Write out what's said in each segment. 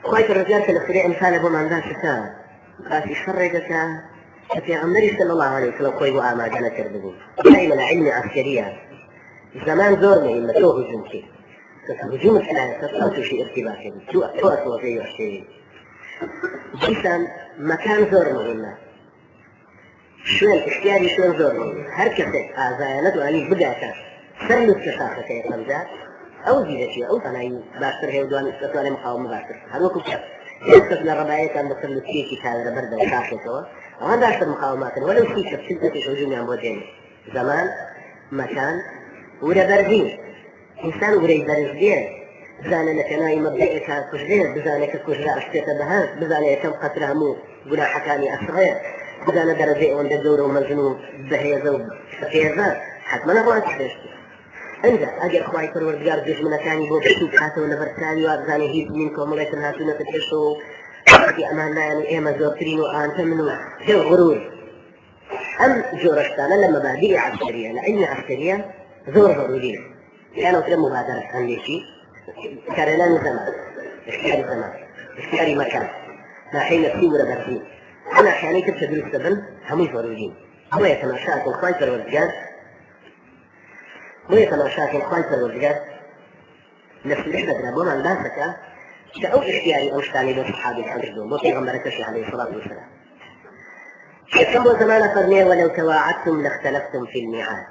خواهی الرجال كالأخرى إمثال أبو من ذا شكا قاسي شرقك في عمري صلى الله عليه وسلم خوي وآما جانا كربون دائما علمي عسكرية زمان زور مهمة تو هجوم كي هجوم السلاح تصوت شيء ارتباكي تو أصوى فيه وحشيرين جيسان مكان زور مهمة شوين اختياري شوين زور مهمة هر كسي آزايانات واني بقاتا سرلو التساخة يقمزات أو زيدتي أو ثاني باشتر هي ودوان استطوال مقاومة باشتر هذا وكو كيف يستثنى الرباية كان بسرلو تيكي كان ربردة وشاكتوا وهذا باشتر مقاومات ولو تيكي بسلطة هجومي عن بودين زمان مكان ولا برزين إنسان وري برزين بزانه لكناي مبدئك كشغير بزانك كشغير اشتيت بها بزانه كم قتل همو قلا حكاني أصغير بزانه درجة وند الدور ومجنون بهيزة وبهيزة حتما نبغى تحدث أنت أجي أخوي كروردقار جيش من ثاني بوك شوف هاتوا نفرتاني وأبزانه هيد منكم ولكن هاتوا نفتشوا في أمان لا يعني إيه ما زورتين وأنت منو جو غرور أم جورشتانا لما مبادئ عسكرية لأن عسكرية زور غرورين كانوا في المبادرة عن شيء كارلان زمان اختياري زمان اختياري مكان ما حين السيورة برزين أنا أحياني تبتدل السبن هم غرورين هو يتماشاك الخوي كروردقار مو يتماشاك الخوي كروردقار نفس الإحدى درابون عن باسكا كأو اختياري أو شتاني دو صحابي الحمد مو في غمركش عليه الصلاة والسلام يسمى زمان فرمي ولو تواعدتم لاختلفتم في الميعاد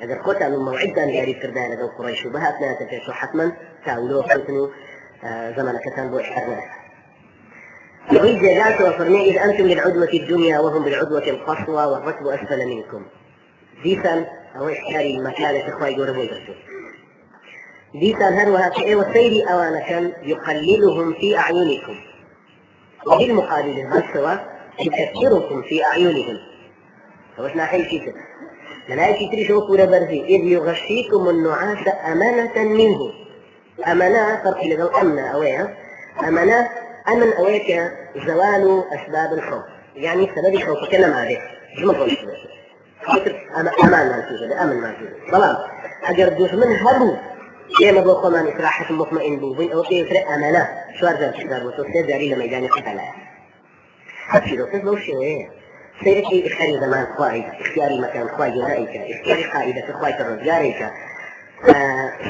إذا قلت أن الموعد أن يريد كردان لدو قريش وبهاتنا تفيشوا حتما تاولوه قلتنوا زمان كتان بو إحرنا يغيب جزاك وفرمي إذ أنتم للعدوة الدنيا وهم بالعدوة القصوى والركب أسفل منكم ديسان أو إحكاري مكانة إخوائي قربوا يبرسوا ديسان هروها كأي والسير أوانا يقللهم في أعينكم وبالمقابل الغسوة يكثركم في أعينهم فوشنا حي شيء لا تدري شو كورة برزي إذ يغشيكم النعاس أمانة منه أمانة فرق لغو أمن أويها أمانة أمن أويك زوال أسباب الخوف يعني سبب الخوف كلام عليه جمع قولي أمان ما فيه أمن ما فيه طبعا أجر دوش من هرو يما بوخو من إسراحة مطمئن بوبين أو كي يفرق أمانة شو أرزا الكتاب وتوسيد داري لميدان قتلها هاتشي لو تزلو شوية سيركي اختياري زمان قائد اختياري مكان قائد رأيك اختياري قائدة قائد الرجاريك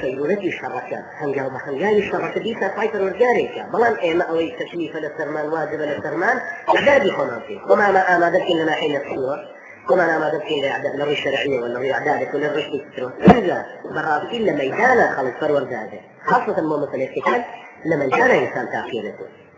سيقولتي شركة هنجاو بحنجاي شركة ديسا قائد الرجاريك بلان ايما اوي تكليف للسرمان واجب للسرمان اعدادي خناطي وما ما آمادك لنا حين الصورة وما ما آمادك للرئي الشرعية والرئي اعدادك وللرشد السترون إلا براسين لميدانا خلص فرور داده خاصة المومثل القتال لمن كان إنسان تأخيرته